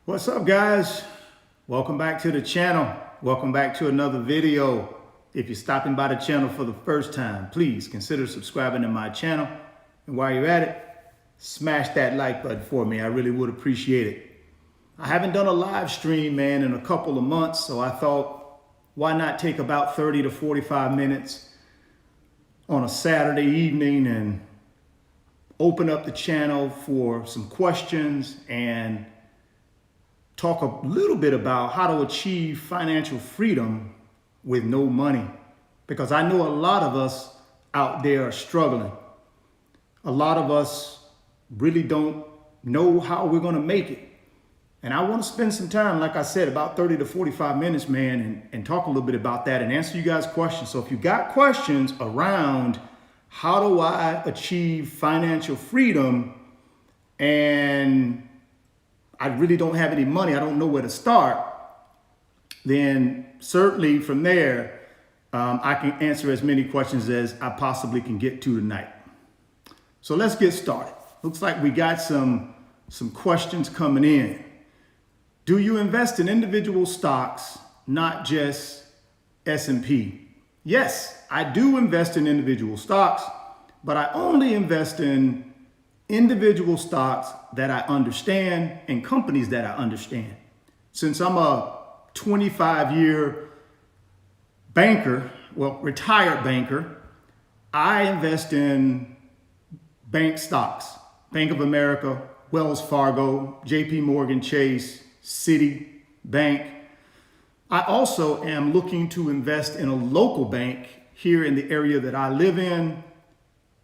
What's up, guys? Welcome back to the channel. Welcome back to another video. If you're stopping by the channel for the first time, please consider subscribing to my channel. And while you're at it, smash that like button for me. I really would appreciate it. I haven't done a live stream, man, in a couple of months, so I thought, why not take about 30 to 45 minutes on a Saturday evening and open up the channel for some questions and talk a little bit about how to achieve financial freedom with no money. Because I know a lot of us out there are struggling. A lot of us really don't know how we're going to make it. And I want to spend some time, like I said, about 30 to 45 minutes, man, and talk a little bit about that and answer you guys' questions. So if you got questions around how do I achieve financial freedom and I really don't have any money, I don't know where to start, then certainly from there, I can answer as many questions as I possibly can get to tonight. So let's get started. Looks like we got some questions coming in. Do you invest in individual stocks, not just S&P? Yes, I do invest in individual stocks, but I only invest in individual stocks that I understand and companies that I understand. Since I'm a 25-year banker, well, retired banker, I invest in bank stocks. Bank of America, Wells Fargo, JP Morgan Chase, Citi Bank. I also am looking to invest in a local bank here in the area that I live in.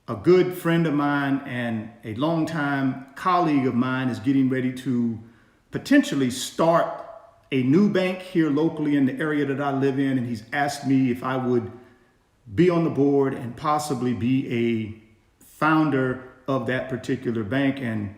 A good friend of mine and a longtime colleague of mine is getting ready to potentially start a new bank here locally in the area that I live in. And he's asked me if I would be on the board and possibly be a founder of that particular bank. And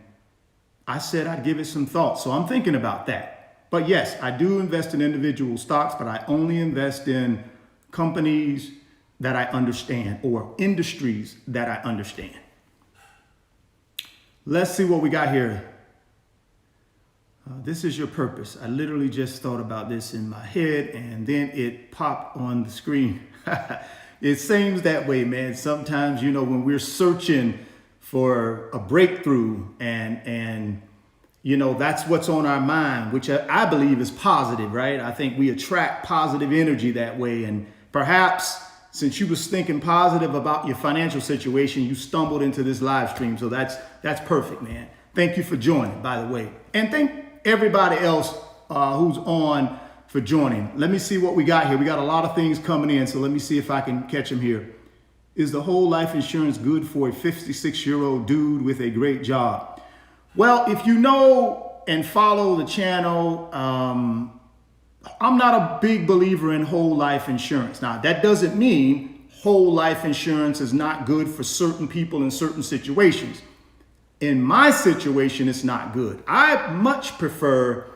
I said I'd give it some thought. So I'm thinking about that. But yes, I do invest in individual stocks, but I only invest in companies that I understand or industries that I understand. Let's see what we got here. This is your purpose. I literally just thought about this in my head and then it popped on the screen. It seems that way, man. Sometimes, when we're searching for a breakthrough and that's what's on our mind, which I believe is positive, right? I think we attract positive energy that way. And perhaps since you was thinking positive about your financial situation, you stumbled into this live stream. So that's perfect, man. Thank you for joining, by the way. And thank everybody else who's on for joining. Let me see what we got here. We got a lot of things coming in. So let me see if I can catch them here. Is the whole life insurance good for a 56-year-old dude with a great job? Well, if you know and follow the channel, I'm not a big believer in whole life insurance. Now, that doesn't mean whole life insurance is not good for certain people in certain situations. In my situation, it's not good. I much prefer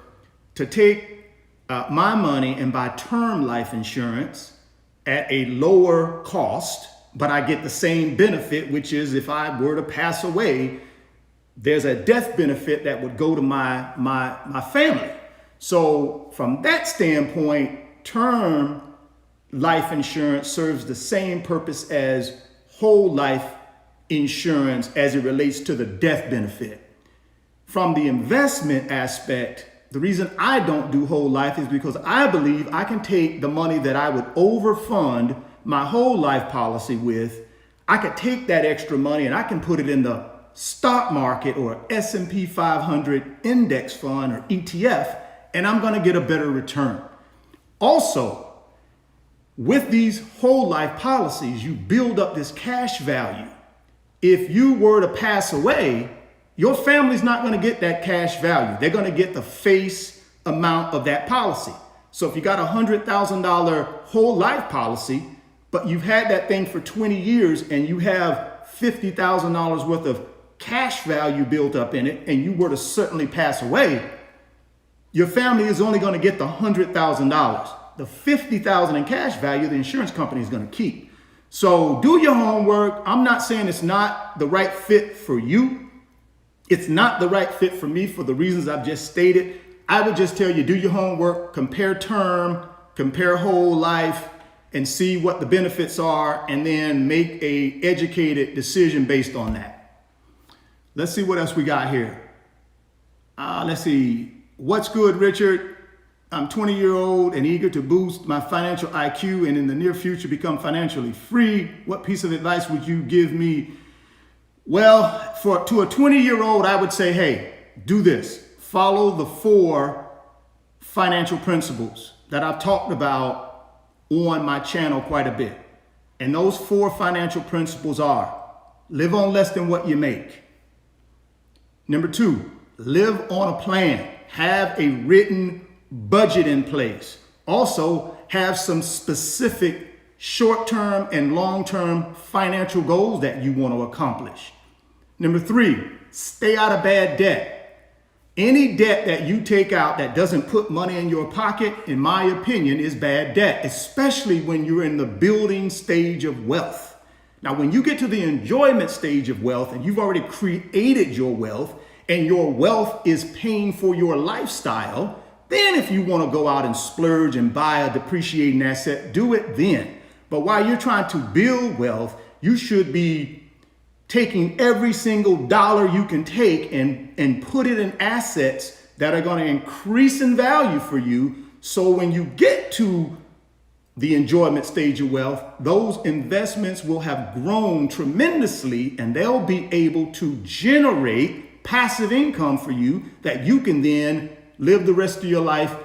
to take my money and buy term life insurance at a lower cost, but I get the same benefit, which is if I were to pass away, there's a death benefit that would go to my family. So from that standpoint, term life insurance serves the same purpose as whole life insurance as it relates to the death benefit. From the investment aspect, the reason I don't do whole life is because I believe I can take the money that I would overfund my whole life policy with. I could take that extra money and I can put it in the stock market or S&P 500 index fund or ETF, and I'm going to get a better return. Also, with these whole life policies, you build up this cash value. If you were to pass away, your family's not going to get that cash value. They're going to get the face amount of that policy. So if you got a $100,000 whole life policy, but you've had that thing for 20 years and you have $50,000 worth of cash value built up in it, and you were to certainly pass away, your family is only going to get the $100,000. The $50,000 in cash value, the insurance company is going to keep. So do your homework. I'm not saying it's not the right fit for you. It's not the right fit for me for the reasons I've just stated. I would just tell you, do your homework, compare term, compare whole life, and see what the benefits are, and then make a educated decision based on that. Let's see what else we got here. Let's see. What's good, Richard? I'm 20-year-old and eager to boost my financial IQ and in the near future become financially free. What piece of advice would you give me? Well, to a 20-year-old, I would say, hey, do this. Follow the 4 financial principles that I've talked about on my channel quite a bit. And those 4 financial principles are: live on less than what you make. Number 2, live on a plan. Have a written budget in place. Also, have some specific short-term and long-term financial goals that you want to accomplish. Number 3, stay out of bad debt. Any debt that you take out that doesn't put money in your pocket, in my opinion, is bad debt, especially when you're in the building stage of wealth. Now, when you get to the enjoyment stage of wealth and you've already created your wealth and your wealth is paying for your lifestyle, then if you want to go out and splurge and buy a depreciating asset, do it then. But while you're trying to build wealth, you should be taking every single dollar you can take and put it in assets that are going to increase in value for you. So when you get to the enjoyment stage of wealth, those investments will have grown tremendously and they'll be able to generate passive income for you that you can then live the rest of your life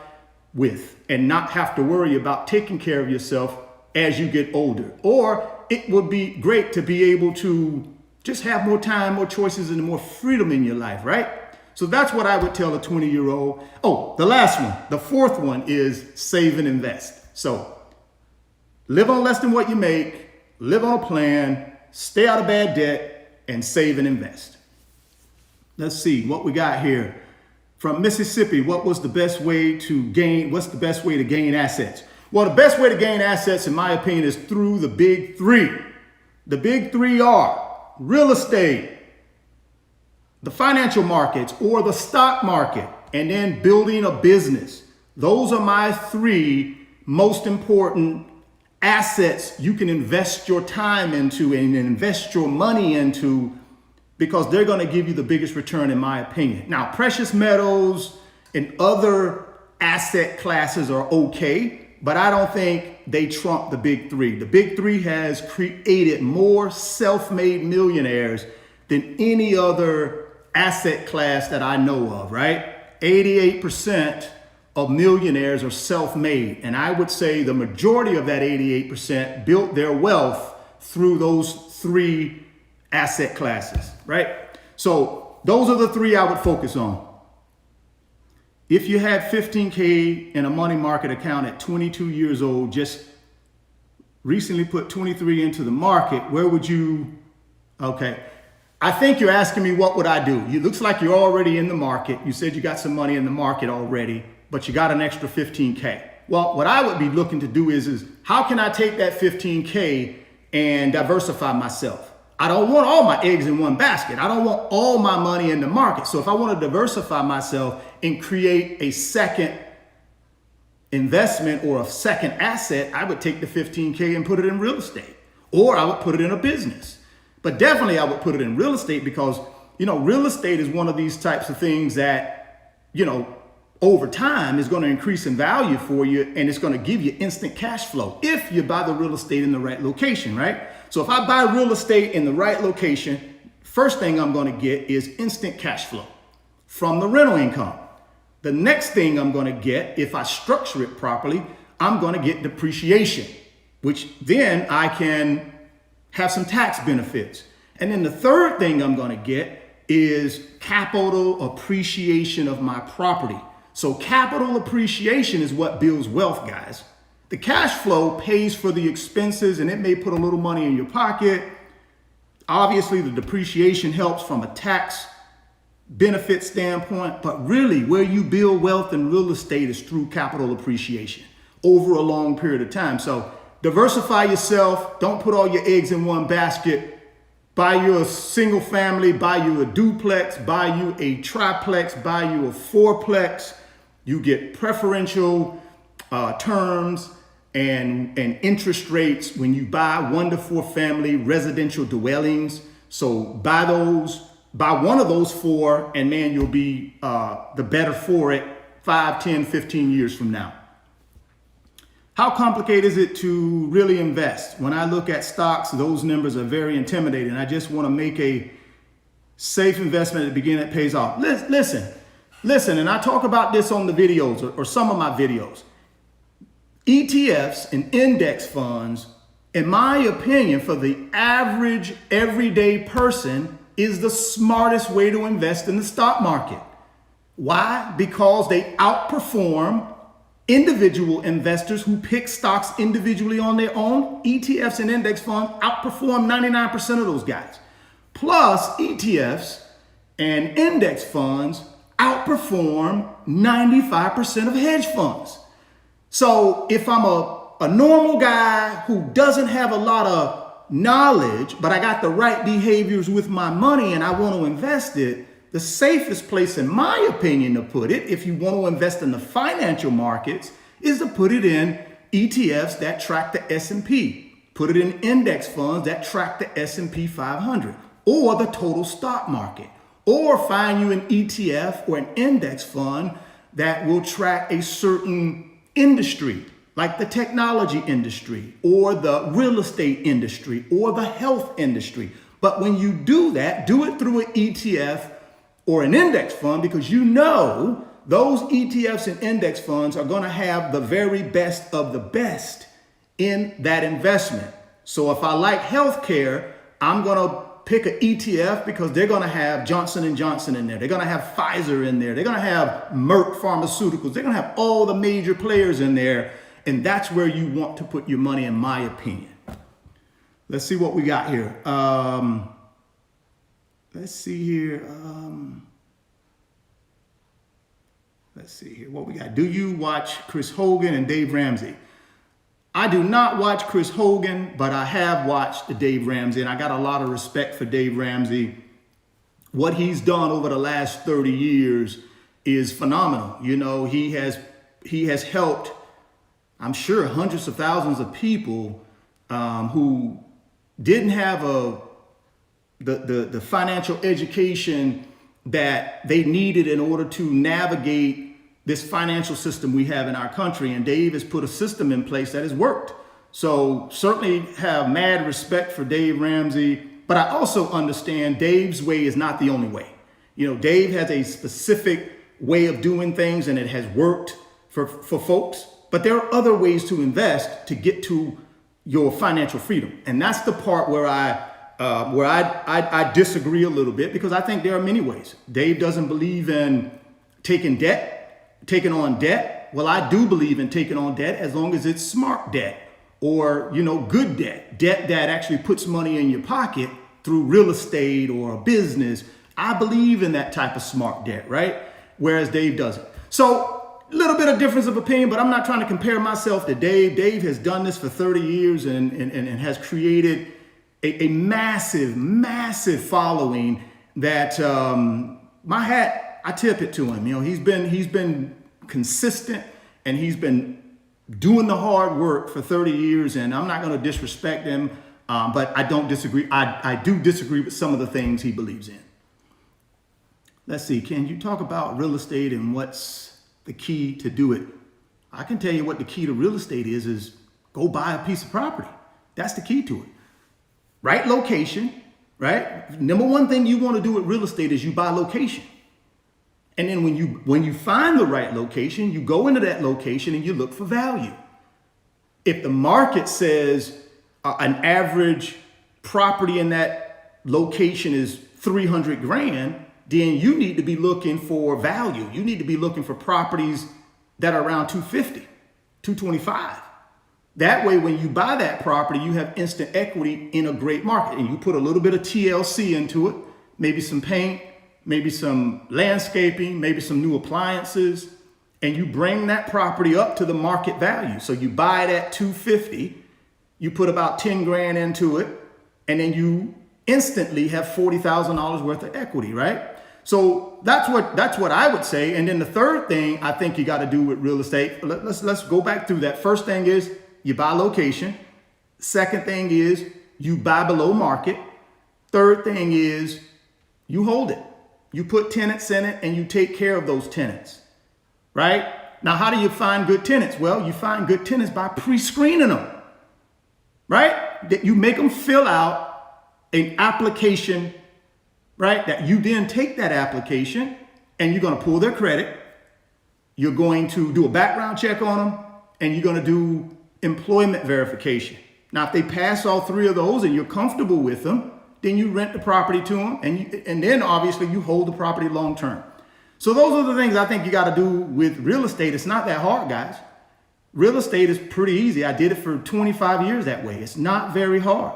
with and not have to worry about taking care of yourself as you get older. Or it would be great to be able to just have more time, more choices, and more freedom in your life, right? So that's what I would tell a 20-year-old. Oh, the last one, the 4th one is save and invest. So live on less than what you make, live on a plan, stay out of bad debt, and save and invest. Let's see what we got here. From Mississippi, what's the best way to gain assets? Well, the best way to gain assets, in my opinion, is through the big 3. The big 3 are real estate, the financial markets, or the stock market, and then building a business. Those are my 3 most important assets you can invest your time into and invest your money into, because they're going to give you the biggest return, in my opinion. Now, precious metals and other asset classes are okay, but I don't think they trump the big 3. The big 3 has created more self-made millionaires than any other asset class that I know of, right? 88% of millionaires are self-made. And I would say the majority of that 88% built their wealth through those 3 asset classes, right? So those are the 3 I would focus on. If you had $15K in a money market account at 22 years old, just recently put 23 into the market, where would you, okay. I think you're asking me what would I do? It looks like you're already in the market. You said you got some money in the market already, but you got an extra 15K. Well, what I would be looking to do is how can I take that 15K and diversify myself? I don't want all my eggs in one basket. I don't want all my money in the market. So if I want to diversify myself and create a second investment or a second asset, I would take the 15K and put it in real estate, or I would put it in a business. But definitely I would put it in real estate because, real estate is one of these types of things that, over time is going to increase in value for you, and it's going to give you instant cash flow if you buy the real estate in the right location, right? So if I buy real estate in the right location, first thing I'm going to get is instant cash flow from the rental income. The next thing I'm going to get, if I structure it properly, I'm going to get depreciation, which then I can have some tax benefits. And then the third thing I'm going to get is capital appreciation of my property. So capital appreciation is what builds wealth, guys. The cash flow pays for the expenses and it may put a little money in your pocket. Obviously, the depreciation helps from a tax benefit standpoint, but really where you build wealth in real estate is through capital appreciation over a long period of time. So diversify yourself. Don't put all your eggs in one basket. Buy you a single family, buy you a duplex, buy you a triplex, buy you a fourplex. You get preferential terms and interest rates when you buy 1 to 4 family residential dwellings. So buy one of those 4, and man, you'll be the better for it 5, 10, 15 years from now. How complicated is it to really invest? When I look at stocks, those numbers are very intimidating. I just want to make a safe investment at the beginning that pays off. Listen, and I talk about this on the videos or some of my videos. ETFs and index funds, in my opinion, for the average everyday person, is the smartest way to invest in the stock market. Why? Because they outperform individual investors who pick stocks individually on their own. ETFs and index funds outperform 99% of those guys. Plus, ETFs and index funds outperform 95% of hedge funds. So if I'm a normal guy who doesn't have a lot of knowledge, but I got the right behaviors with my money and I want to invest it, the safest place, in my opinion, to put it, if you want to invest in the financial markets, is to put it in ETFs that track the S&P. Put it in index funds that track the S&P 500 or the total stock market. Or find you an ETF or an index fund that will track a certain industry, like the technology industry or the real estate industry or the health industry. But when you do that, do it through an ETF or an index fund, because you know those ETFs and index funds are going to have the very best of the best in that investment. So if I like healthcare, I'm going to pick an ETF because they're going to have Johnson & Johnson in there. They're going to have Pfizer in there. They're going to have Merck Pharmaceuticals. They're going to have all the major players in there. And that's where you want to put your money, in my opinion. Let's see what we got here. Let's see here. Let's see here what we got. Do you watch Chris Hogan and Dave Ramsey? I do not watch Chris Hogan, but I have watched Dave Ramsey, and I got a lot of respect for Dave Ramsey. What he's done over the last 30 years is phenomenal. You know, he has helped, I'm sure, hundreds of thousands of people who didn't have the financial education that they needed in order to navigate this financial system we have in our country. And Dave has put a system in place that has worked. So certainly have mad respect for Dave Ramsey, but I also understand Dave's way is not the only way. You know, Dave has a specific way of doing things and it has worked for folks, but there are other ways to invest to get to your financial freedom. And that's the part where I disagree a little bit, because I think there are many ways. Dave doesn't believe in taking on debt. Well, I do believe in taking on debt as long as it's smart debt or, you know, good debt that actually puts money in your pocket through real estate or a business. I believe in that type of smart debt, right? Whereas Dave doesn't. So a little bit of difference of opinion, but I'm not trying to compare myself to Dave. Dave has done this for 30 years and has created a massive following that I tip it to him. You know, he's been consistent and he's been doing the hard work for 30 years, and I'm not going to disrespect him, but I don't disagree. I do disagree with some of the things he believes in. Let's see, can you talk about real estate and what's the key to do it? I can tell you what the key to real estate is go buy a piece of property. That's the key to it. Right location, right? Number one thing you want to do with real estate is you buy location. And then when you find the right location, you go into that location and you look for value. If the market says an average property in that location is 300 grand, then you need to be looking for value. You need to be looking for properties that are around 250, 225. That way, when you buy that property, you have instant equity in a great market, and you put a little bit of TLC into it, maybe some paint, maybe some landscaping, maybe some new appliances, and you bring that property up to the market value. So you buy it at 250, you put about 10 grand into it, and then you instantly have $40,000 worth of equity, right? So that's what I would say. And then the third thing I think you got to do with real estate, let's go back through that. First thing is you buy location. Second thing is you buy below market. Third thing is you hold it. You put tenants in it and you take care of those tenants, right? Now, how do you find good tenants? Well, you find good tenants by pre-screening them, right? That you make them fill out an application, right? That you then take that application and you're going to pull their credit. You're going to do a background check on them and you're going to do employment verification. Now, if they pass all three of those and you're comfortable with them, then you rent the property to them and then obviously you hold the property long term. So those are the things I think you got to do with real estate. It's not that hard, guys. Real estate is pretty easy. I did it for 25 years that way. It's not very hard.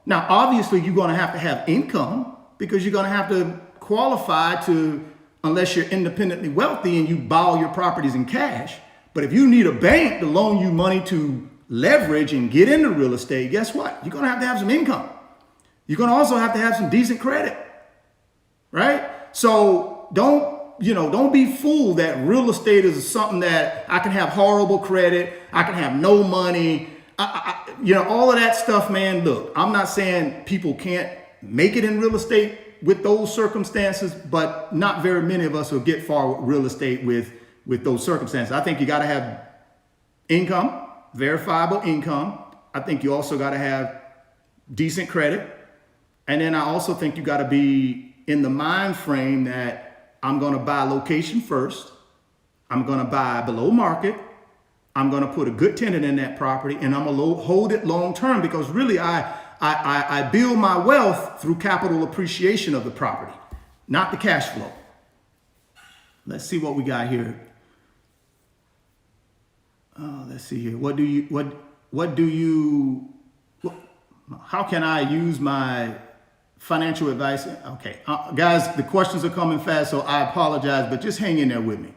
Now, obviously, you're going to have income because you're going to have to qualify to, unless you're independently wealthy and you buy all your properties in cash. But if you need a bank to loan you money to leverage and get into real estate, guess what? You're going to have some income. You're going to also have to have some decent credit, right? So don't be fooled that real estate is something that I can have horrible credit. I can have no money. All of that stuff, man. Look, I'm not saying people can't make it in real estate with those circumstances, but not very many of us will get far with real estate with those circumstances. I think you got to have income, verifiable income. I think you also got to have decent credit. And then I also think you got to be in the mind frame that I'm going to buy location first. I'm going to buy below market. I'm going to put a good tenant in that property and I'm going to hold it long term because really I build my wealth through capital appreciation of the property, not the cash flow. Let's see what we got here. Let's see here. How can I use my financial advice? Okay, guys, the questions are coming fast, so I apologize, but just hang in there with me.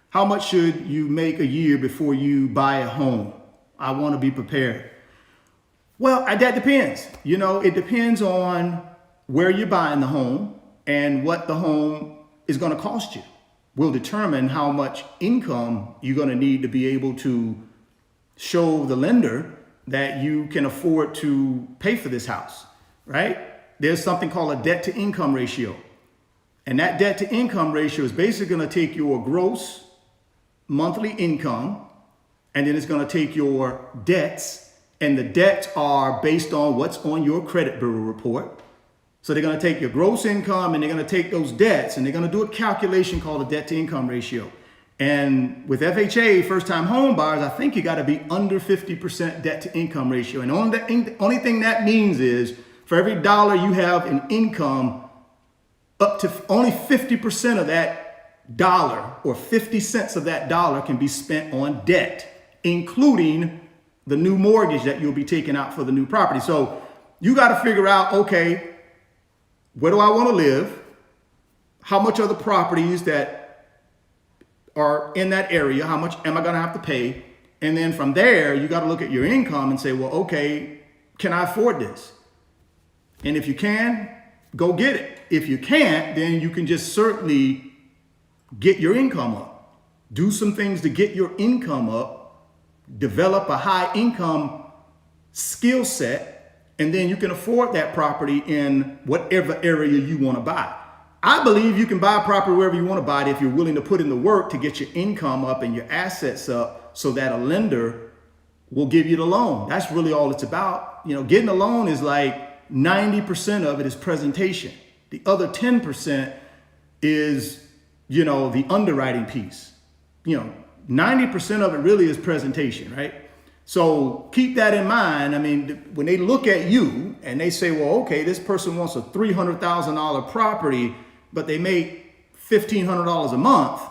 How much should you make a year before you buy a home? I want to be prepared. Well, that depends. It depends on where you're buying the home and what the home is going to cost you. Will determine how much income you're going to need to be able to show the lender that you can afford to pay for this house, right? There's something called a debt to income ratio. And that debt to income ratio is basically going to take your gross monthly income, and then it's going to take your debts, and the debts are based on what's on your credit bureau report. So they're going to take your gross income and they're going to take those debts and they're going to do a calculation called a debt to income ratio. And with FHA, first time home buyers, I think you got to be under 50% debt to income ratio. And the only thing that means is for every dollar you have in income, up to only 50% of that dollar or 50 cents of that dollar can be spent on debt, including the new mortgage that you'll be taking out for the new property. So you got to figure out, okay, where do I want to live? How much are the properties that are in that area? How much am I going to have to pay? And then from there, you got to look at your income and say, well, okay, can I afford this? And if you can, go get it. If you can't, then you can just certainly get your income up. Do some things to get your income up. Develop a high income skill set. And then you can afford that property in whatever area you want to buy. I believe you can buy a property wherever you want to buy it if you're willing to put in the work to get your income up and your assets up so that a lender will give you the loan. That's really all it's about. Getting a loan is like 90% of it is presentation. The other 10% is, the underwriting piece. 90% of it really is presentation, right? So keep that in mind. I mean, when they look at you and they say, well, okay, this person wants a $300,000 property, but they make $1,500 a month.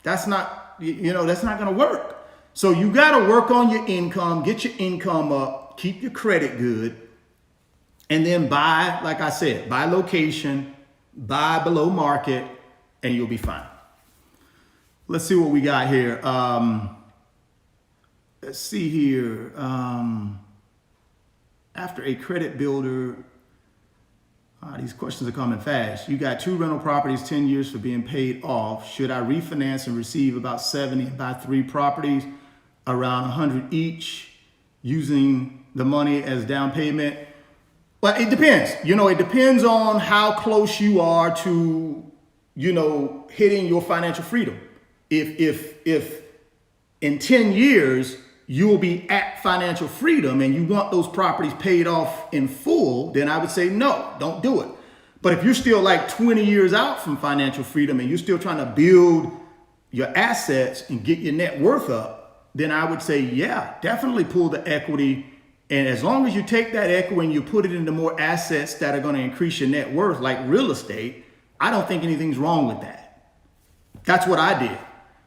That's not going to work. So you got to work on your income, get your income up, keep your credit good, and then buy, like I said, buy location, buy below market, and you'll be fine. Let's see what we got here. Let's see here. After a credit builder, These questions are coming fast. You got 2 rental properties, 10 years for being paid off. Should I refinance and receive about 70 and buy 3 properties around 100 each using the money as down payment? Well, it depends. It depends on how close you are to, hitting your financial freedom. If in 10 years, you'll be at financial freedom and you want those properties paid off in full, then I would say, no, don't do it. But if you're still like 20 years out from financial freedom and you're still trying to build your assets and get your net worth up, then I would say, yeah, definitely pull the equity. And as long as you take that equity and you put it into more assets that are going to increase your net worth, like real estate, I don't think anything's wrong with that. That's what I did.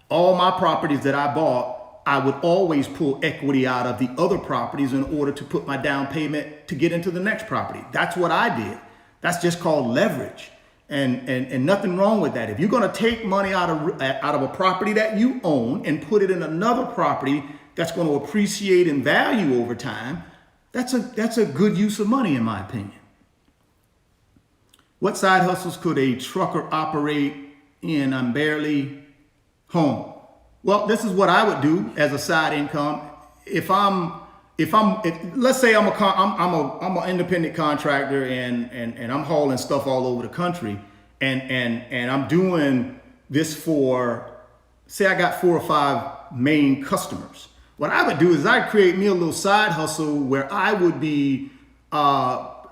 All my properties that I bought, I would always pull equity out of the other properties in order to put my down payment to get into the next property. That's what I did. That's just called leverage. And nothing wrong with that. If you're going to take money out of a property that you own and put it in another property that's going to appreciate in value over time, that's a good use of money, in my opinion. What side hustles could a trucker operate in? I'm barely home. Well, this is what I would do as a side income. If let's say I'm an independent contractor and I'm hauling stuff all over the country and I'm doing this for, say I got 4 or 5 main customers. What I would do is I'd create me a little side hustle where I would be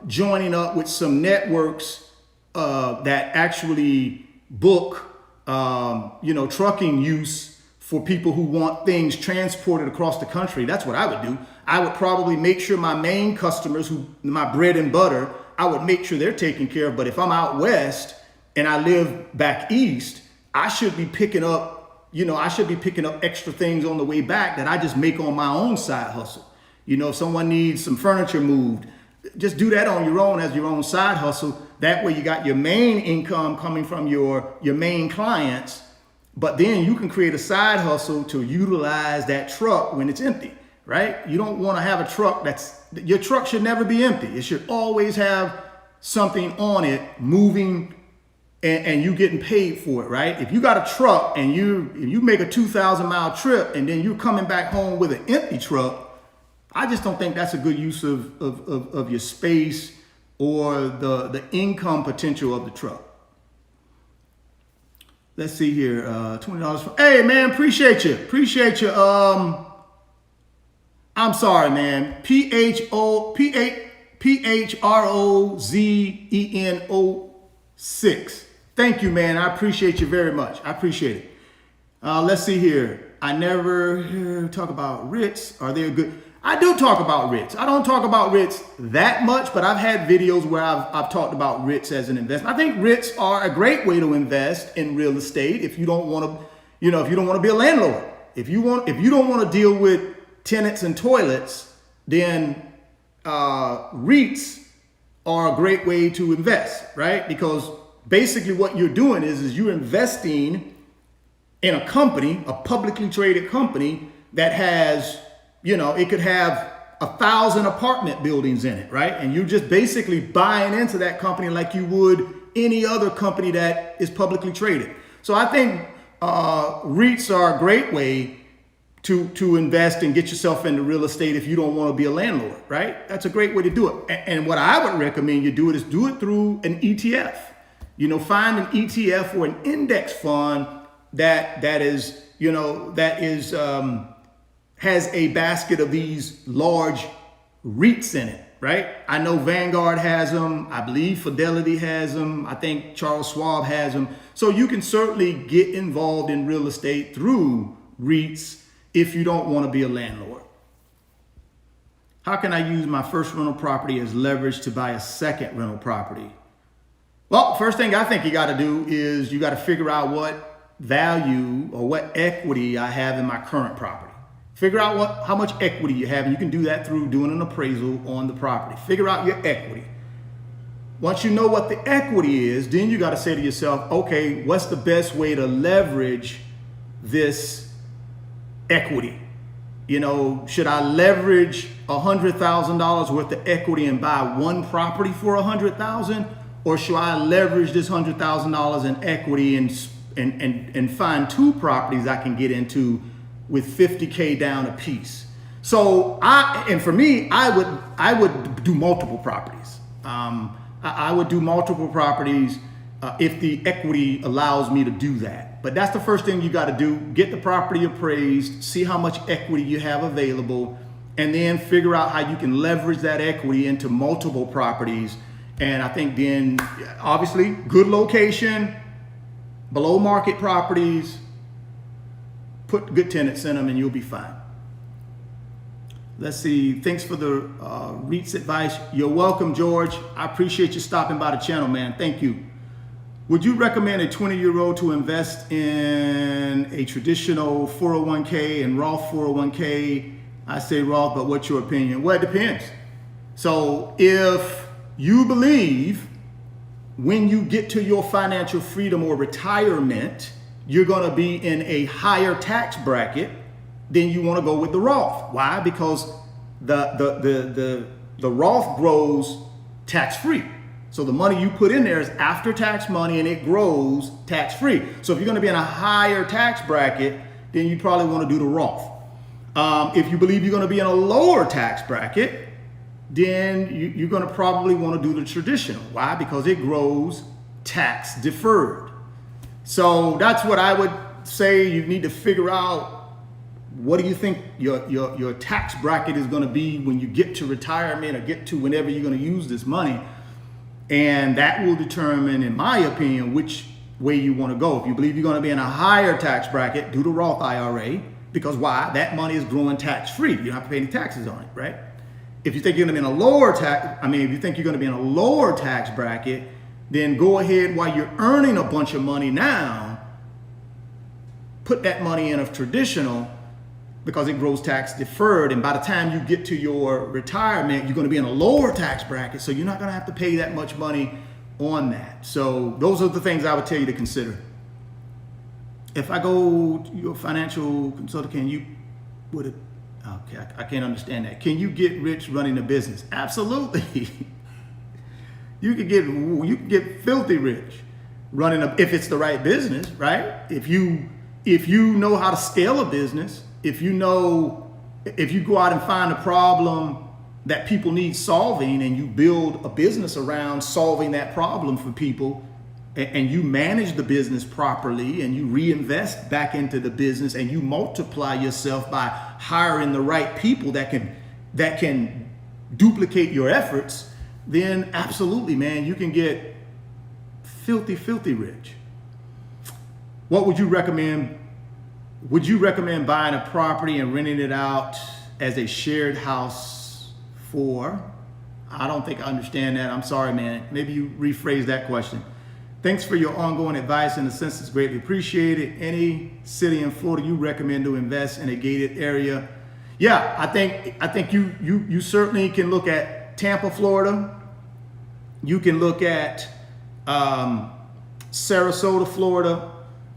joining up with some networks that actually book trucking use for people who want things transported across the country. That's what I would do. I would probably make sure my main customers, who my bread and butter, I would make sure they're taken care of. But if I'm out west and I live back east, I should be picking up extra things on the way back that I just make on my own side hustle. If someone needs some furniture moved, just do that on your own as your own side hustle. That way you got your main income coming from your main clients. But then you can create a side hustle to utilize that truck when it's empty, right? You don't want to have a truck your truck should never be empty. It should always have something on it moving and you getting paid for it, right? If you got a truck and you make a 2,000-mile trip and then you're coming back home with an empty truck, I just don't think that's a good use of your space or the income potential of the truck. Let's see here, $20. Hey man, appreciate you. I'm sorry, man. PHROZENO6. Thank you, man. I appreciate you very much. I appreciate it. Let's see here. I never hear talk about REITs. Are they good? I do talk about REITs. I don't talk about REITs that much, but I've had videos where I've talked about REITs as an investment. I think REITs are a great way to invest in real estate if you don't want to, if you don't want to be a landlord. If you don't want to deal with tenants and toilets, then REITs are a great way to invest, right? Because basically what you're doing is you're investing in a company, a publicly traded company that has, it could have 1,000 apartment buildings in it, right? And you're just basically buying into that company like you would any other company that is publicly traded. So I think REITs are a great way to invest and get yourself into real estate if you don't want to be a landlord, right? That's a great way to do it. And what I would recommend you do is do it through an ETF. Find an ETF or an index fund that has a basket of these large REITs in it, right? I know Vanguard has them. I believe Fidelity has them. I think Charles Schwab has them. So you can certainly get involved in real estate through REITs if you don't want to be a landlord. How can I use my first rental property as leverage to buy a second rental property? Well, first thing I think you got to do is you got to figure out what value or what equity I have in my current property. Figure out how much equity you have, and you can do that through doing an appraisal on the property. Figure out your equity. Once you know what the equity is, then you got to say to yourself, okay, what's the best way to leverage this equity? Should I leverage $100,000 worth of equity and buy one property for $100,000? or should I leverage this $100,000 in equity and find 2 properties I can get into with $50K down a piece? So for me, I would do multiple properties. I would do multiple properties if the equity allows me to do that. But that's the first thing you got to do: get the property appraised, see how much equity you have available, and then figure out how you can leverage that equity into multiple properties. And I think then, obviously, good location, below market properties, put good tenants in them, and you'll be fine. Let's see. Thanks for the REITs advice. You're welcome, George. I appreciate you stopping by the channel, man. Thank you. Would you recommend a 20-year-old to invest in a traditional 401k and Roth 401k? I say Roth, but what's your opinion? Well, it depends. So if you believe when you get to your financial freedom or retirement, you're going to be in a higher tax bracket, then you want to go with the Roth. Why? Because the Roth grows tax-free. So the money you put in there is after-tax money, and it grows tax-free. So if you're going to be in a higher tax bracket, then you probably want to do the Roth. If you believe you're going to be in a lower tax bracket, then you're going to probably want to do the traditional. Why? Because it grows tax deferred. So that's what I would say. You need to figure out, what do you think your tax bracket is going to be when you get to retirement or get to whenever you're going to use this money. And that will determine, in my opinion, which way you want to go. If you believe you're going to be in a higher tax bracket, do the Roth IRA. Because why? That money is growing tax-free. You don't have to pay any taxes on it, right? If you think you're going to be in a lower if you think you're going to be in a lower tax bracket, then go ahead, while you're earning a bunch of money now, put that money in a traditional, because it grows tax deferred. And by the time you get to your retirement, you're going to be in a lower tax bracket. So you're not going to have to pay that much money on that. So those are the things I would tell you to consider. If I go to your financial consultant, okay, I can't understand that. Can you get rich running a business? Absolutely. You can get filthy rich running if it's the right business, right? If you know how to scale a business, if you go out and find a problem that people need solving, and you build a business around solving that problem for people, and you manage the business properly, and you reinvest back into the business, and you multiply yourself by hiring the right people that can duplicate your efforts, then absolutely, man, you can get filthy rich. What would you recommend? Would you recommend buying a property and renting it out as a shared house for? I don't think I understand that. I'm sorry, man. Maybe you rephrase that question. Thanks for your ongoing advice, and the sense is greatly appreciated. Any city in Florida you recommend to invest in a gated area? Yeah, I think you certainly can look at Tampa, Florida. You can look at Sarasota, Florida.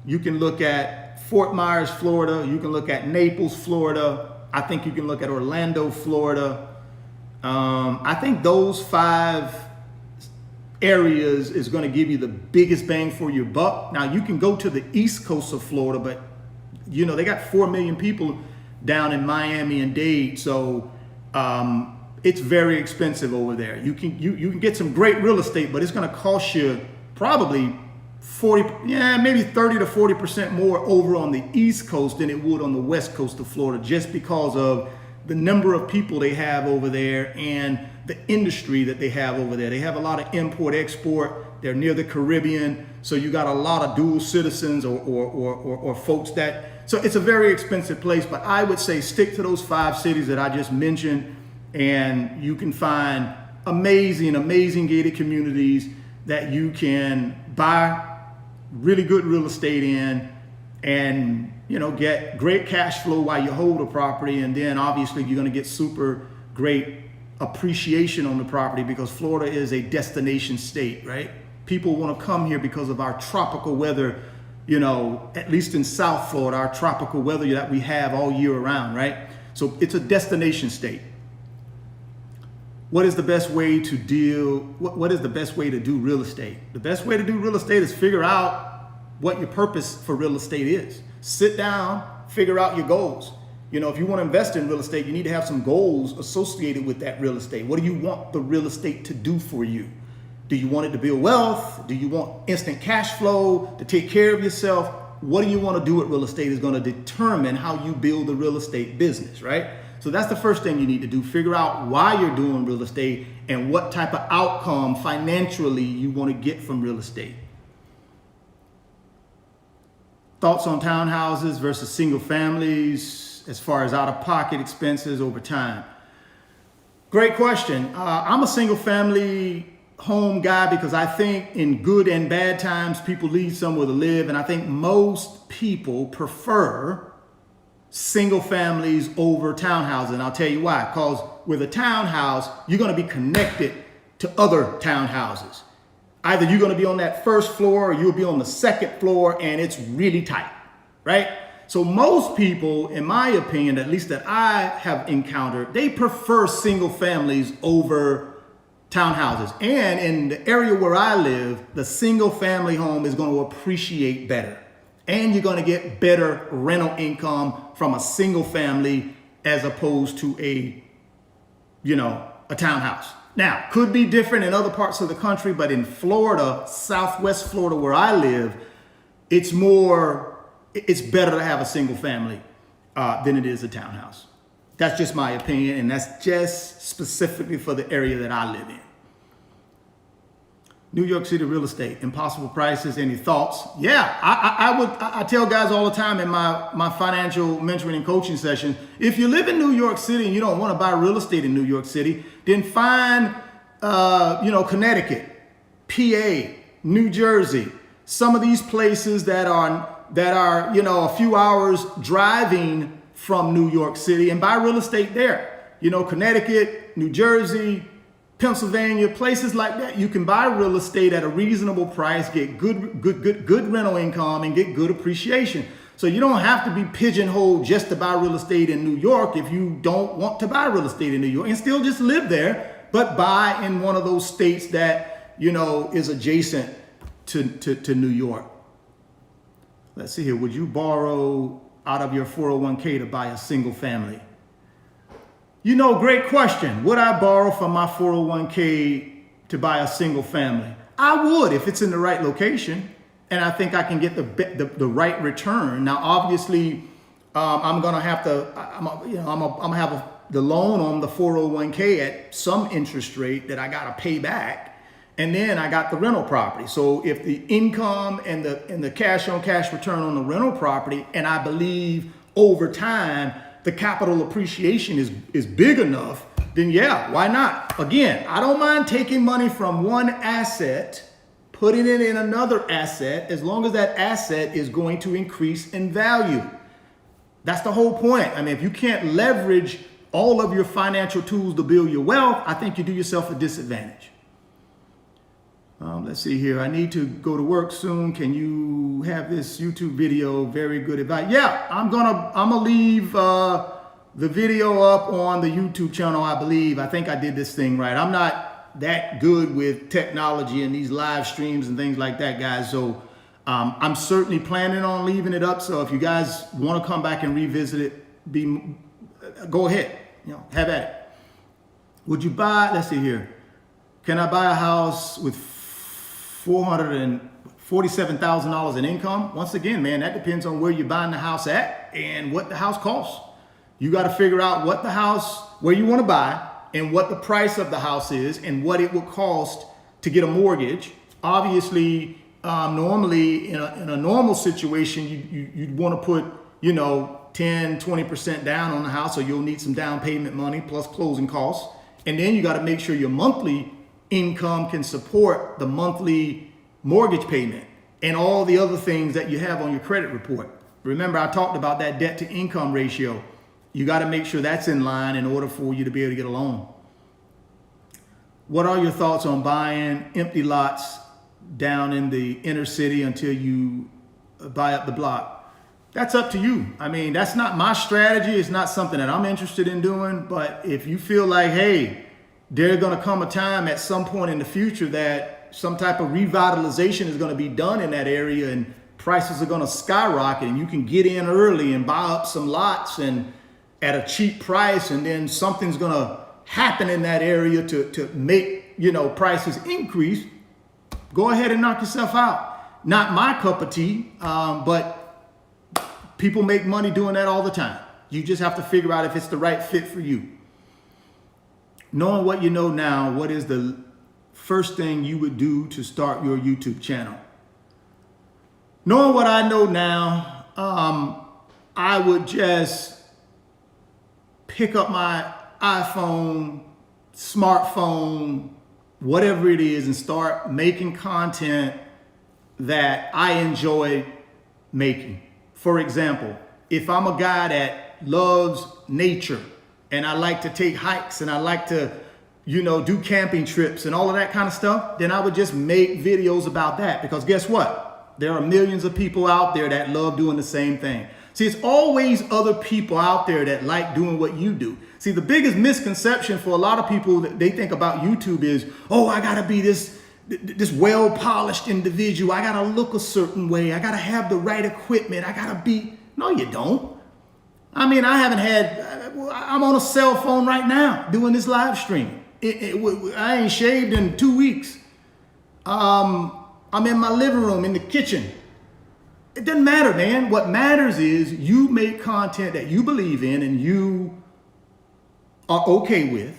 You can look at Fort Myers, Florida. You can look at Naples, Florida. I think you can look at Orlando, Florida. I think those 5 areas is going to give you the biggest bang for your buck. Now, you can go to the east coast of Florida, but they got 4 million people down in Miami and Dade, so it's very expensive over there. You can get some great real estate, but it's going to cost you probably 30 to 40% more over on the east coast than it would on the west coast of Florida, just because of the number of people they have over there and the industry that they have over there. They have a lot of import export. They're near the Caribbean, so you got a lot of dual citizens or folks that. So it's a very expensive place. But I would say stick to those 5 cities that I just mentioned, and you can find amazing gated communities that you can buy really good real estate in, and get great cash flow while you hold a property. And then obviously you're going to get super great appreciation on the property, because Florida is a destination state, right? People want to come here because of our tropical weather, at least in South Florida, our tropical weather that we have all year around, right? So it's a destination state. what is the best way to what is the best way to do real estate? The best way to do real estate is figure out what your purpose for real estate is. Sit down, figure out your goals. If you want to invest in real estate, you need to have some goals associated with that real estate. What do you want the real estate to do for you? Do you want it to build wealth? Do you want instant cash flow to take care of yourself? What do you want to do with real estate is going to determine how you build a real estate business, right? So that's the first thing you need to do. Figure out why you're doing real estate and what type of outcome financially you want to get from real estate. Thoughts on townhouses versus single families as far as out-of-pocket expenses over time? Great question. I'm a single family home guy because I think in good and bad times, people need somewhere to live. And I think most people prefer single families over townhouses. And I'll tell you why. Because with a townhouse, you're going to be connected to other townhouses. Either you're going to be on that first floor or you'll be on the second floor, and it's really tight, right? So most people, in my opinion, at least that I have encountered, they prefer single families over townhouses. And in the area where I live, the single family home is going to appreciate better. And you're going to get better rental income from a single family as opposed to a townhouse. Now, could be different in other parts of the country, but in Florida, Southwest Florida, where I live, it's better to have a single family than it is a townhouse. That's just my opinion, and that's just specifically for the area that I live in. New York City real estate, impossible prices, any thoughts? Yeah, I tell guys all the time in my financial mentoring and coaching sessions, if you live in New York City and you don't want to buy real estate in New York City, then find, Connecticut, PA, New Jersey, some of these places that are a few hours driving from New York City, and buy real estate there. Connecticut, New Jersey, Pennsylvania, places like that, you can buy real estate at a reasonable price, get good rental income, and get good appreciation. So you don't have to be pigeonholed just to buy real estate in New York if you don't want to buy real estate in New York, and still just live there, but buy in one of those states that, is adjacent to New York. Let's see here. Would you borrow out of your 401k to buy a single family? Great question. Would I borrow from my 401k to buy a single family? I would if it's in the right location and I think I can get the right return. Now, obviously, I'm gonna have the loan on the 401k at some interest rate that I gotta pay back, and then I got the rental property. So if the income and the cash on cash return on the rental property, and I believe over time the capital appreciation is big enough, then yeah, why not? Again, I don't mind taking money from one asset, putting it in another asset, as long as that asset is going to increase in value. That's the whole point. I mean, if you can't leverage all of your financial tools to build your wealth, I think you do yourself a disadvantage. Let's see here. I need to go to work soon. Can you have this YouTube video? Very good advice. Yeah, I'm gonna leave the video up on the YouTube channel, I believe. I think I did this thing right. I'm not that good with technology and these live streams and things like that, guys. So I'm certainly planning on leaving it up. So if you guys want to come back and revisit it, go ahead. Have at it. Would you buy? Let's see here. Can I buy a house with $447,000 in income? Once again, man, that depends on where you're buying the house at and what the house costs. You got to figure out where you want to buy and what the price of the house is and what it would cost to get a mortgage. Obviously, normally in a normal situation, you'd want to put, 10, 20% down on the house, so you'll need some down payment money plus closing costs. And then you got to make sure your monthly income can support the monthly mortgage payment and all the other things that you have on your credit report. Remember, I talked about that debt to income ratio. You got to make sure that's in line in order for you to be able to get a loan. What are your thoughts on buying empty lots down in the inner city until you buy up the block? That's up to you. I mean, that's not my strategy. It's not something that I'm interested in doing. But if you feel like, hey, there's going to come a time at some point in the future that some type of revitalization is going to be done in that area, and prices are going to skyrocket, and you can get in early and buy up some lots and at a cheap price, and then something's going to happen in that area to make, prices increase. Go ahead and knock yourself out. Not my cup of tea, but people make money doing that all the time. You just have to figure out if it's the right fit for you. Knowing what you know now, what is the first thing you would do to start your YouTube channel? Knowing what I know now, I would just pick up my iPhone, smartphone, whatever it is, and start making content that I enjoy making. For example, if I'm a guy that loves nature and I like to take hikes and I like to, do camping trips and all of that kind of stuff, then I would just make videos about that, because guess what? There are millions of people out there that love doing the same thing. See, it's always other people out there that like doing what you do. See, the biggest misconception for a lot of people that they think about YouTube is, oh, I gotta be this well-polished individual. I gotta look a certain way. I gotta have the right equipment. I gotta be, no, you don't. I mean, I'm on a cell phone right now doing this live stream. I ain't shaved in 2 weeks. I'm in my living room, in the kitchen. It doesn't matter, man. What matters is you make content that you believe in and you are okay with,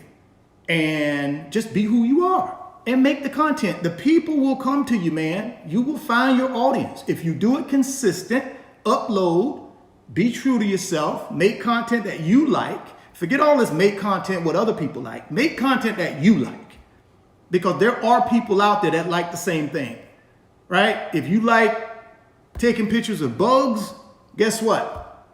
and just be who you are and make the content. The people will come to you, man. You will find your audience. If you do it consistent, upload, be true to yourself, make content that you like. Forget all this make content what other people like. Make content that you like, because there are people out there that like the same thing, right? If you like taking pictures of bugs, guess what?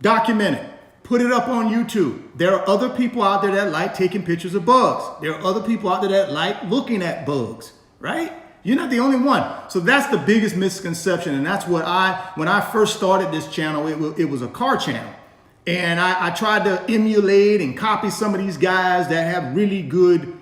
Document it. Put it up on YouTube. There are other people out there that like taking pictures of bugs. There are other people out there that like looking at bugs, right? You're not the only one. So that's the biggest misconception. And that's what when I first started this channel, it was a car channel. And I tried to emulate and copy some of these guys that have really good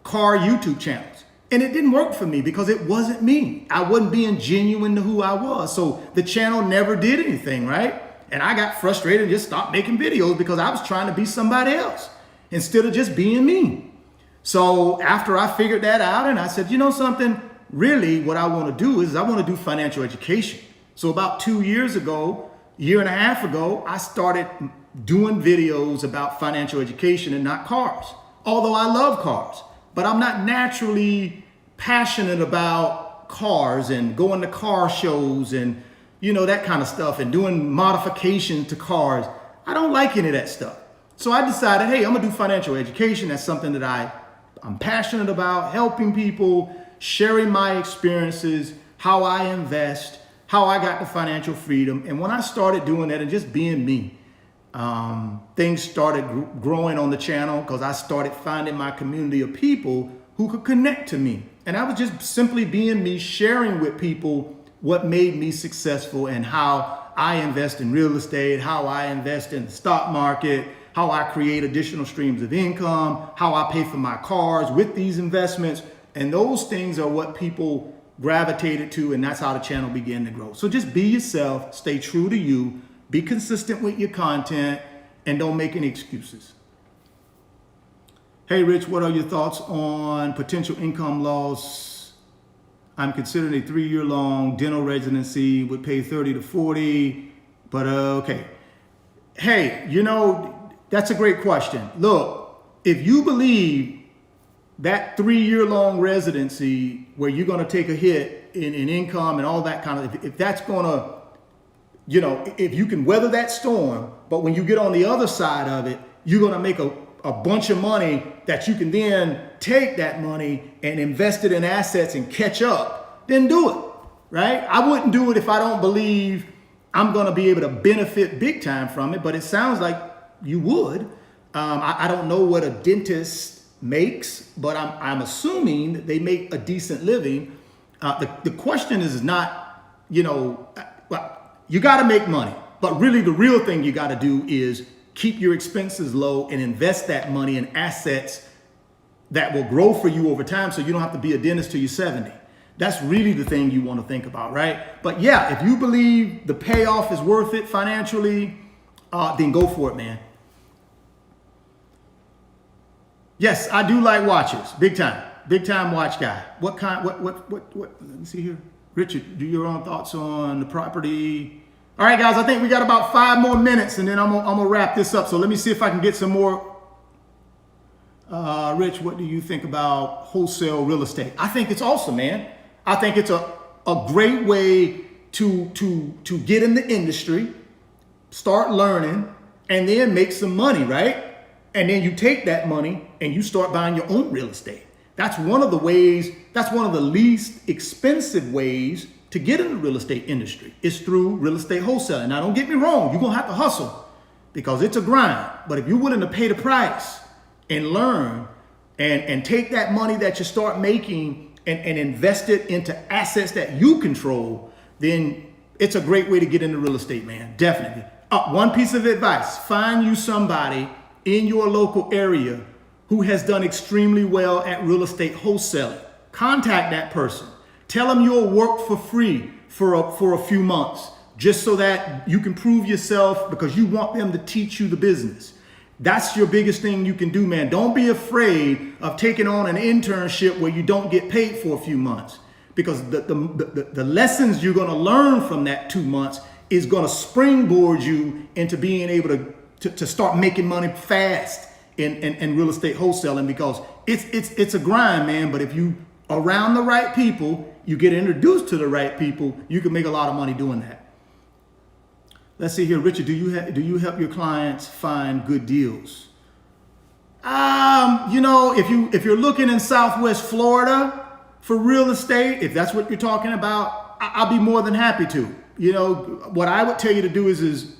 car YouTube channels. And it didn't work for me because it wasn't me. I wasn't being genuine to who I was. So the channel never did anything, right? And I got frustrated and just stopped making videos because I was trying to be somebody else instead of just being me. So after I figured that out, and I said, you know something, really what I want to do is I want to do financial education. So about 2 years ago, year and a half ago, I started doing videos about financial education and not cars. Although I love cars, but I'm not naturally passionate about cars and going to car shows and that kind of stuff and doing modifications to cars. I don't like any of that stuff. So I decided, hey, I'm gonna do financial education. That's something that I'm passionate about, helping people, sharing my experiences, how I invest, how I got the financial freedom. And when I started doing that and just being me, things started growing on the channel because I started finding my community of people who could connect to me. And I was just simply being me, sharing with people what made me successful and how I invest in real estate, how I invest in the stock market, how I create additional streams of income, how I pay for my cars with these investments. And those things are what people gravitated to, and that's how the channel began to grow. So just be yourself, stay true to you, be consistent with your content, and don't make any excuses. Hey, Rich, what are your thoughts on potential income loss? I'm considering a 3-year-long dental residency, would pay 30 to 40, but okay. Hey, that's a great question. Look, if you believe that 3-year-long residency where you're going to take a hit in income and all that kind of, if that's going to, if you can weather that storm, but when you get on the other side of it, you're going to make a bunch of money that you can then take that money and invest it in assets and catch up, then do it, right? I wouldn't do it if I don't believe I'm going to be able to benefit big time from it, but it sounds like you would. I don't know what a dentist makes, but I'm assuming that they make a decent living. The question is not, well, you got to make money, but really the real thing you got to do is keep your expenses low and invest that money in assets that will grow for you over time so you don't have to be a dentist till you're 70. That's really the thing you want to think about, right? But yeah, if you believe the payoff is worth it financially, then go for it, man. Yes, I do like watches, big time watch guy. What kind, what, let me see here. Richard, do your own thoughts on the property. All right, guys, I think we got about 5 more minutes and then I'm gonna wrap this up. So let me see if I can get some more. Rich, what do you think about wholesale real estate? I think it's awesome, man. I think it's a great way to get in the industry, start learning, and then make some money, right? And then you take that money and you start buying your own real estate. That's one of the ways, that's one of the least expensive ways to get in the real estate industry is through real estate wholesaling. Now, don't get me wrong, you're gonna have to hustle because it's a grind. But if you're willing to pay the price and learn and take that money that you start making and invest it into assets that you control, then it's a great way to get into real estate, man, definitely. One piece of advice, find you somebody in your local area who has done extremely well at real estate wholesaling. Contact that person. Tell them you'll work for free for a few months, just so that you can prove yourself because you want them to teach you the business. That's your biggest thing you can do, man. Don't be afraid of taking on an internship where you don't get paid for a few months, because the lessons you're gonna learn from that 2 months is gonna springboard you into being able to start making money fast in real estate wholesaling, because it's a grind, man. But if you around the right people, you get introduced to the right people, you can make a lot of money doing that. Let's see here, Richard. Do you help your clients find good deals? You know, if you're looking in Southwest Florida for real estate, if that's what you're talking about, I'll be more than happy to. You know, what I would tell you to do is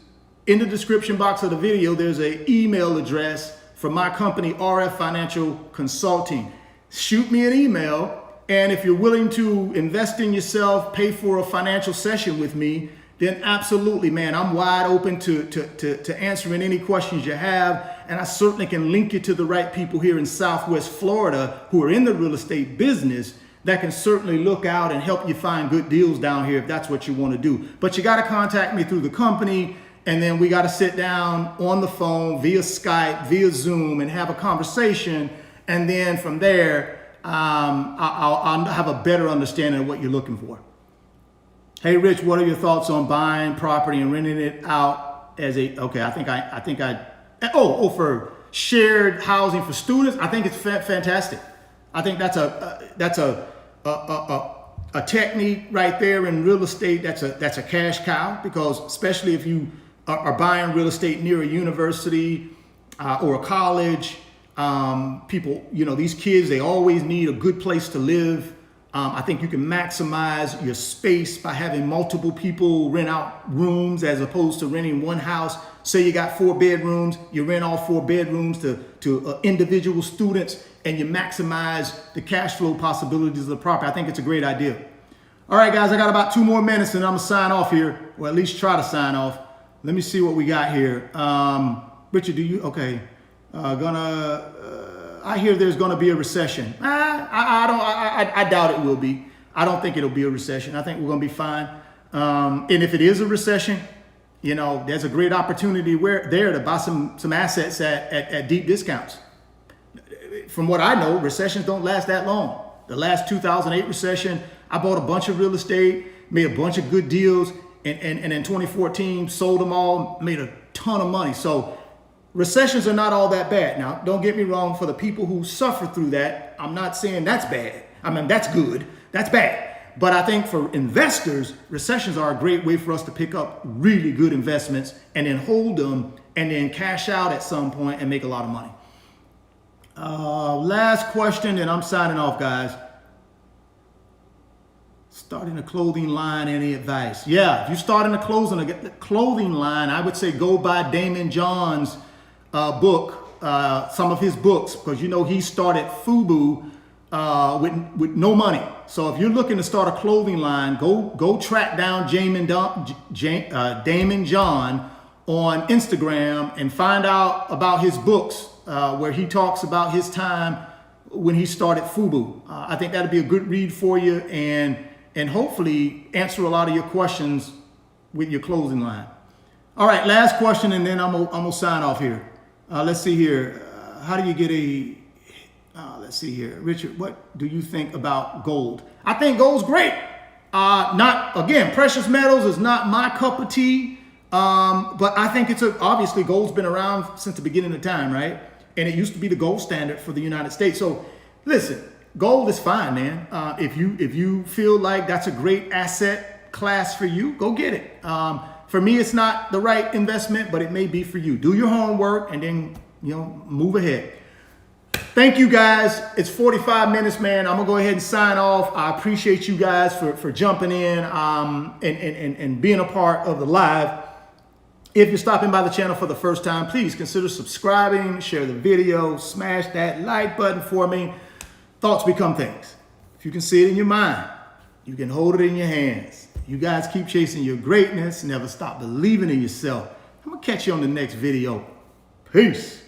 in the description box of the video, there's an email address for my company, RF Financial Consulting. Shoot me an email, and if you're willing to invest in yourself, pay for a financial session with me, then absolutely, man, I'm wide open to answering any questions you have. And I certainly can link you to the right people here in Southwest Florida who are in the real estate business that can certainly look out and help you find good deals down here if that's what you want to do. But you got to contact me through the company, and then we got to sit down on the phone via Skype, via Zoom, and have a conversation. And then from there, I'll have a better understanding of what you're looking for. Hey, Rich, what are your thoughts on buying property and renting it out as for shared housing for students? I think it's fantastic. I think that's a technique right there in real estate. That's a cash cow, because especially if you are buying real estate near a university or a college, people, you know, these kids, they always need a good place to live. I think you can maximize your space by having multiple people rent out rooms as opposed to renting one house. Say you got 4 bedrooms, you rent all 4 bedrooms to individual students, and you maximize the cash flow possibilities of the property. I think it's a great idea. All right, guys, I got about 2 more minutes and I'm gonna sign off here, or at least try to sign off. Let me see what we got here. Richard, I hear there's going to be a recession. I doubt it will be. I don't think it'll be a recession. I think we're going to be fine. And if it is a recession, you know, there's a great opportunity there to buy some assets at deep discounts. From what I know, recessions don't last that long. The last 2008 recession, I bought a bunch of real estate, made a bunch of good deals, and in 2014, sold them all, made a ton of money. So recessions are not all that bad. Now, don't get me wrong, for the people who suffer through that, I'm not saying that's bad. I mean, that's good, that's bad. But I think for investors, recessions are a great way for us to pick up really good investments and then hold them and then cash out at some point and make a lot of money. Last question, and I'm signing off, guys. Starting a clothing line, any advice? Yeah, if you're starting a clothing line, I would say go buy Damon John's book, some of his books, because you know he started FUBU with no money. So if you're looking to start a clothing line, go track down Damon John on Instagram and find out about his books, where he talks about his time when he started FUBU. I think that'd be a good read for you, and hopefully answer a lot of your questions with your closing line. All right, last question, and then I'm gonna sign off here. Let's see here. How do you get a? Let's see here, Richard. What do you think about gold? I think gold's great. Not again, precious metals is not my cup of tea. But I think obviously gold's been around since the beginning of time, right? And it used to be the gold standard for the United States. So listen, gold is fine, man. If you feel like that's a great asset class for you, go get it. For me, it's not the right investment, but it may be for you. Do your homework and then, move ahead. Thank you guys. It's 45 minutes, man. I'm gonna go ahead and sign off. I appreciate you guys for jumping in and being a part of the live. If you're stopping by the channel for the first time, please consider subscribing, share the video, smash that like button for me. Thoughts become things. If you can see it in your mind, you can hold it in your hands. You guys keep chasing your greatness. Never stop believing in yourself. I'm gonna catch you on the next video. Peace.